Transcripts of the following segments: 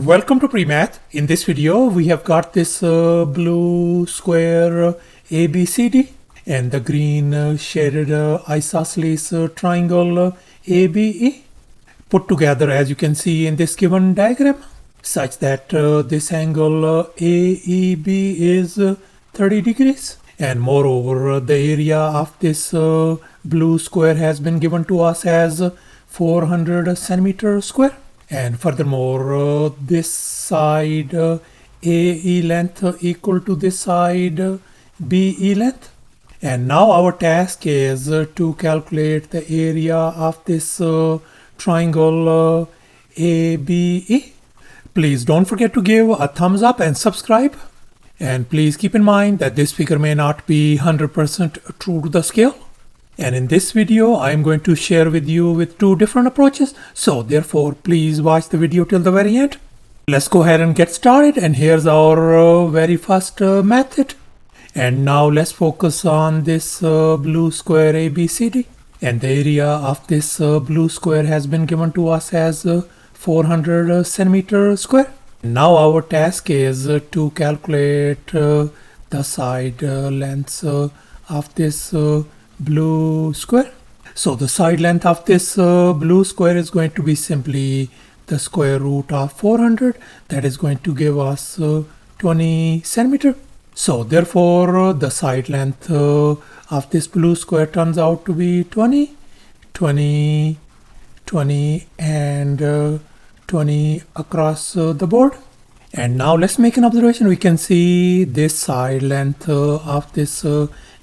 Welcome to PreMath. In this video, we have got this blue square ABCD and the green shaded isosceles triangle ABE put together, as you can see in this given diagram, such that this angle AEB is 30 degrees. And moreover, the area of this blue square has been given to us as 400 centimeter square. And furthermore, this side AE length equal to this side BE length. And now our task is to calculate the area of this triangle ABE. Please don't forget to give a thumbs up and subscribe. And please keep in mind that this figure may not be 100% true to the scale. And in this video, I am going to share with you with two different approaches. So therefore, please watch the video till the very end. Let's go ahead and get started. And here's our very first method. And now let's focus on this blue square ABCD. And the area of this blue square has been given to us as 400 centimeter square. Now our task is to calculate the side lengths of this blue square. So the side length of this blue square is going to be simply the square root of 400. That is going to give us 20 centimeter. So therefore the side length of this blue square turns out to be 20, 20, 20 and 20 across the board. And now let's make an observation. We can see this side length of this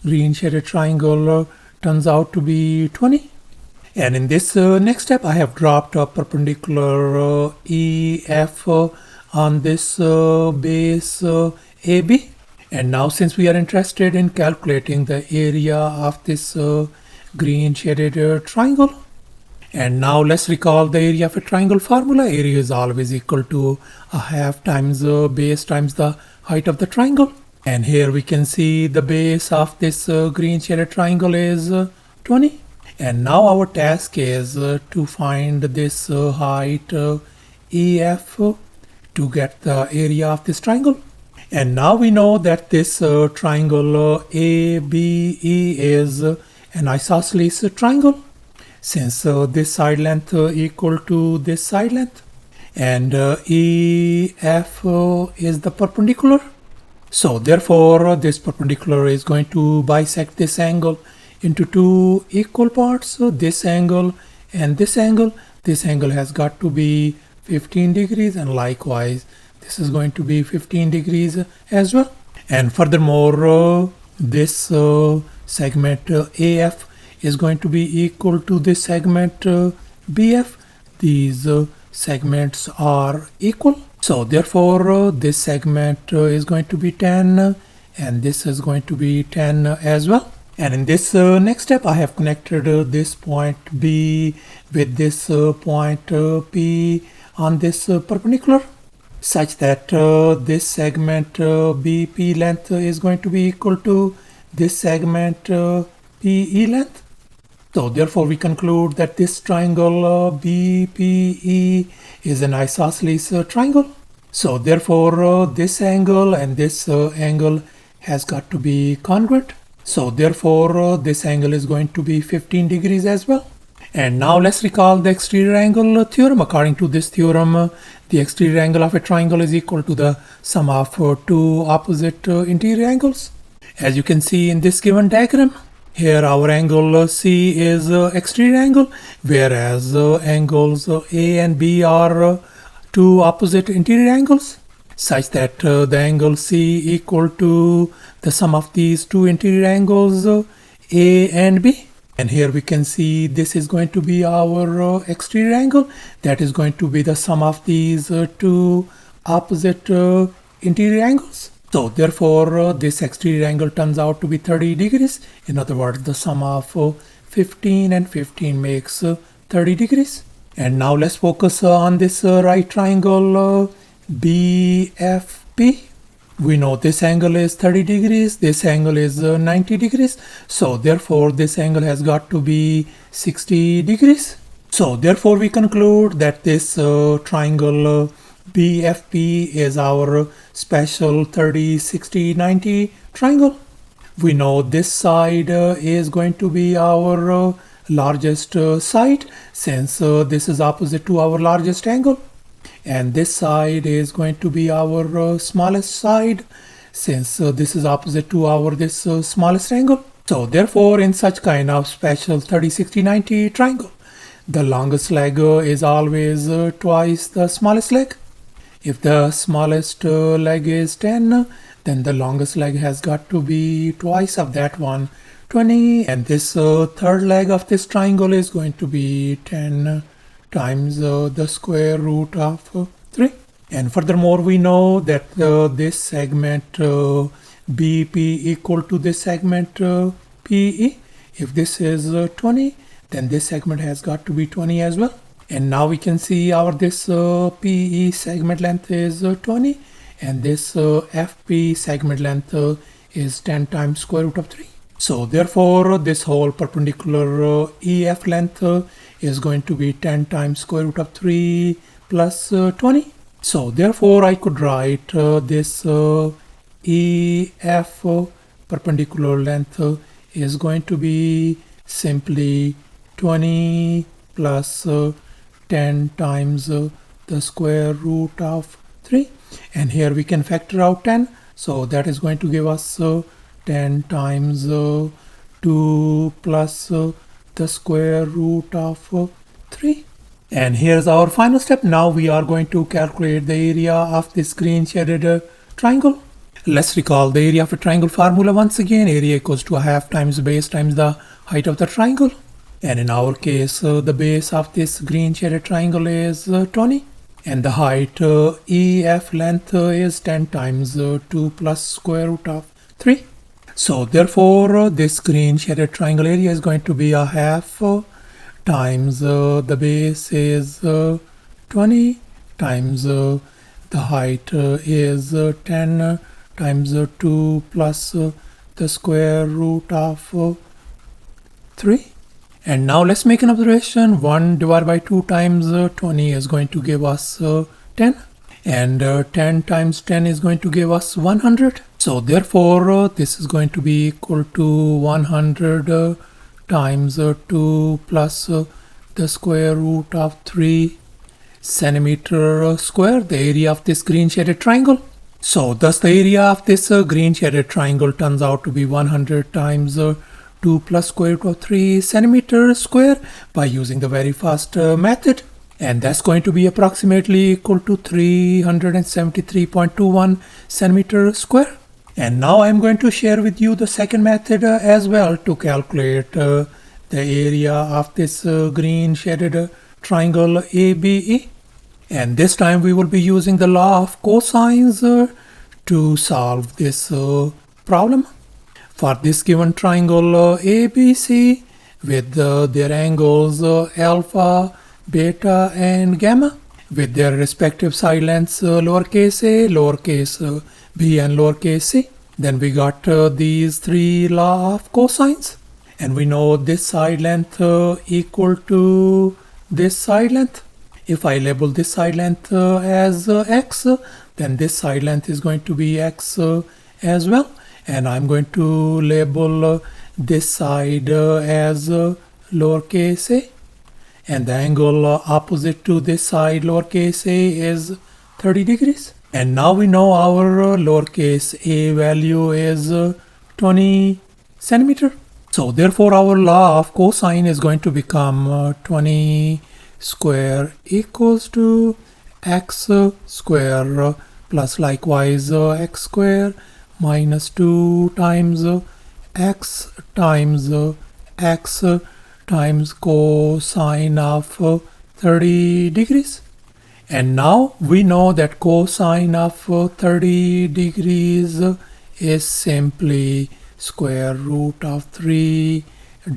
green shaded triangle turns out to be 20. And in this next step, I have dropped a perpendicular EF on this base AB. And now since we are interested in calculating the area of this green shaded triangle, and now let's recall the area of a triangle formula. Area is always equal to a half times base times the height of the triangle. And here we can see the base of this green shaded triangle is 20. And now our task is to find this height EF to get the area of this triangle. And now we know that this triangle ABE is an isosceles triangle, since this side length equal to this side length, and EF is the perpendicular. So therefore this perpendicular is going to bisect this angle into two equal parts. So this angle and this angle. This angle has got to be 15 degrees, and likewise this is going to be 15 degrees as well. And furthermore, this segment AF is going to be equal to this segment BF. These segments are equal. So therefore this segment is going to be 10 and this is going to be 10 as well. And in this next step, I have connected this point B with this point P on this perpendicular, such that this segment BP length is going to be equal to this segment PE length. So therefore we conclude that this triangle BPE is an isosceles triangle. So therefore this angle and this angle has got to be congruent. So therefore this angle is going to be 15 degrees as well. And now let's recall the exterior angle theorem. According to this theorem, the exterior angle of a triangle is equal to the sum of two opposite interior angles. As you can see in this given diagram, here our angle C is exterior angle, whereas angles A and B are two opposite interior angles, such that the angle C equal to the sum of these two interior angles A and B. And here we can see this is going to be our exterior angle. That is going to be the sum of these two opposite interior angles. So therefore this exterior angle turns out to be 30 degrees. In other words, the sum of 15 and 15 makes 30 degrees. And now let's focus on this right triangle BFP. We know this angle is 30 degrees, this angle is 90 degrees. So therefore this angle has got to be 60 degrees. So therefore we conclude that this triangle BFP is our special 30, 60, 90 triangle. We know this side is going to be our largest side, since this is opposite to our largest angle. And this side is going to be our smallest side, since this is opposite to our smallest angle. So therefore, in such kind of special 30, 60, 90 triangle, the longest leg is always twice the smallest leg. If the smallest leg is 10, then the longest leg has got to be twice of that one, 20. And this third leg of this triangle is going to be 10 times the square root of 3. And furthermore, we know that this segment BP equal to this segment PE. If this is 20, then this segment has got to be 20 as well. And now we can see our this PE segment length is 20, and this FP segment length is 10 times square root of 3. So therefore, this whole perpendicular EF length is going to be 10 times square root of 3 plus 20. So therefore, I could write this EF perpendicular length is going to be simply 20 plus 10 times the square root of 3. And here we can factor out 10. So that is going to give us 10 times 2 plus the square root of 3. And here's our final step. Now we are going to calculate the area of this green shaded triangle. Let's recall the area of a triangle formula once again. Area equals to a half times base times the height of the triangle. And in our case, the base of this green shaded triangle is 20. And the height EF length is 10 times 2 plus square root of 3. So therefore, this green shaded triangle area is going to be a half times the base is 20 times the height is 10 times 2 plus the square root of 3. And now let's make an observation. 1 divided by 2 times 20 is going to give us 10. And 10 times 10 is going to give us 100. So therefore, this is going to be equal to 100 times 2 plus the square root of 3 centimeter square, the area of this green shaded triangle. So thus the area of this green shaded triangle turns out to be 100 times 2 plus square root of 3 centimeter square by using the very first method. And that's going to be approximately equal to 373.21 centimeter square. And now I'm going to share with you the second method as well to calculate the area of this green shaded triangle ABE. And this time we will be using the law of cosines to solve this problem. For this given triangle ABC with their angles alpha, beta and gamma with their respective side lengths lowercase a, lowercase b and lowercase c. Then we got these three law of cosines, and we know this side length equal to this side length. If I label this side length as x, then this side length is going to be x as well. And I'm going to label this side as lowercase a. And the angle opposite to this side lowercase a is 30 degrees. And now we know our lowercase a value is 20 centimeter. So therefore our law of cosine is going to become 20 square equals to x square plus likewise x square minus 2 times x times x times cosine of 30 degrees. And now we know that cosine of 30 degrees is simply square root of 3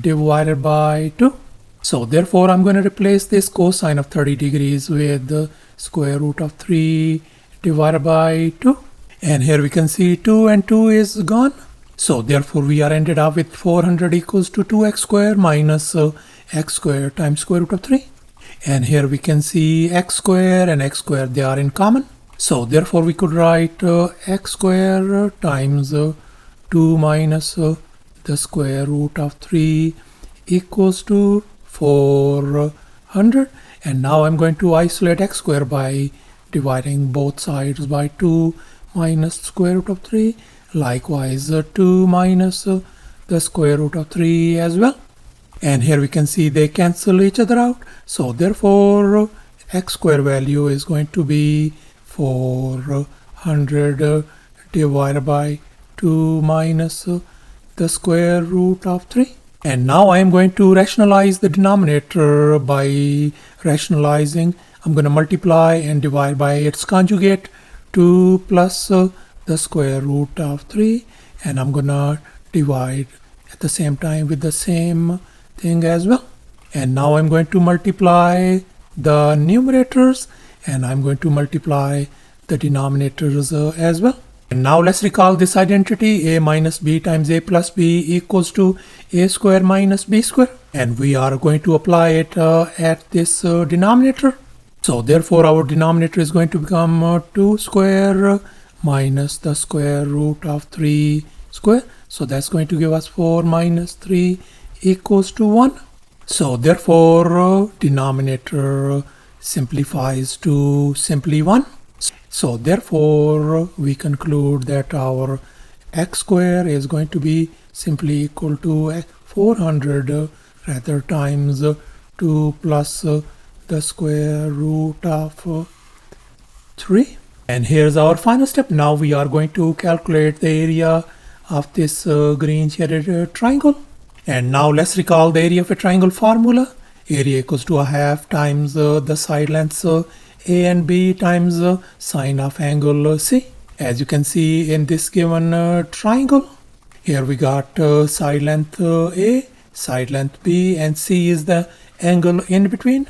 divided by 2. So therefore I'm going to replace this cosine of 30 degrees with the square root of 3 divided by 2. And here we can see 2 and 2 is gone. So therefore we are ended up with 400 equals to 2x square minus x square times square root of 3. And here we can see x square and x square, they are in common. So therefore we could write x square times 2 minus the square root of 3 equals to 400. And now I'm going to isolate x square by dividing both sides by 2 minus square root of 3. Likewise 2 minus the square root of 3 as well. And here we can see they cancel each other out. So therefore x square value is going to be 400 divided by 2 minus the square root of 3. And now I am going to rationalize the denominator by rationalizing. I'm going to multiply and divide by its conjugate, 2 plus the square root of 3. And I'm going to divide at the same time with the same thing as well. And now I'm going to multiply the numerators and I'm going to multiply the denominators as well. And now let's recall this identity: a minus b times a plus b equals to a square minus b square. And we are going to apply it at this denominator. So therefore our denominator is going to become 2 square minus the square root of 3 square. So that's going to give us 4 minus 3 equals to 1. So therefore denominator simplifies to simply 1. So therefore we conclude that our x square is going to be simply equal to 400 rather times 2 plus the square root of 3. And here's our final step. Now we are going to calculate the area of this green shaded triangle. And now let's recall the area of a triangle formula. Area equals to a half times the side lengths a and b times sine of angle c. As you can see in this given triangle, here we got side length a, side length b, and c is the angle in between.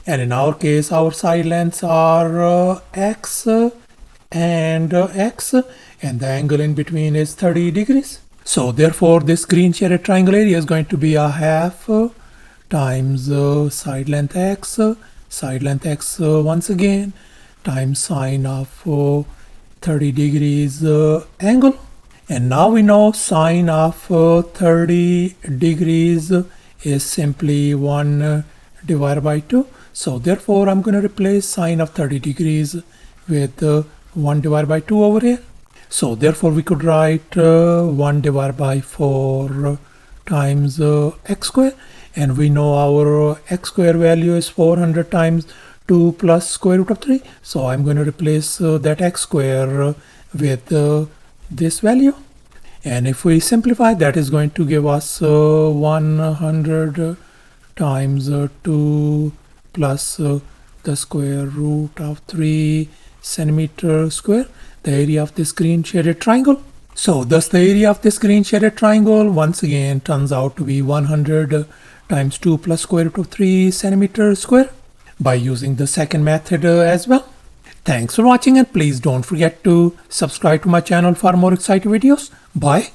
And in our case, our side lengths are x and x, and the angle in between is 30 degrees. So therefore this green shaded triangle area is going to be a half times side length x once again times sine of 30 degrees angle. And now we know sine of 30 degrees is simply 1 divided by 2. So therefore I'm going to replace sine of 30 degrees with 1 divided by 2 over here. So therefore we could write 1 divided by 4 times x square, and we know our x square value is 400 times 2 plus square root of 3. So I'm going to replace that x square with this value. And if we simplify, that is going to give us 100 times 2 plus the square root of 3 centimeter square, the area of this green shaded triangle. So thus the area of this green shaded triangle once again turns out to be 100 times 2 plus square root of 3 centimeter square by using the second method as well. Thanks for watching, and please don't forget to subscribe to my channel for more exciting videos. Bye.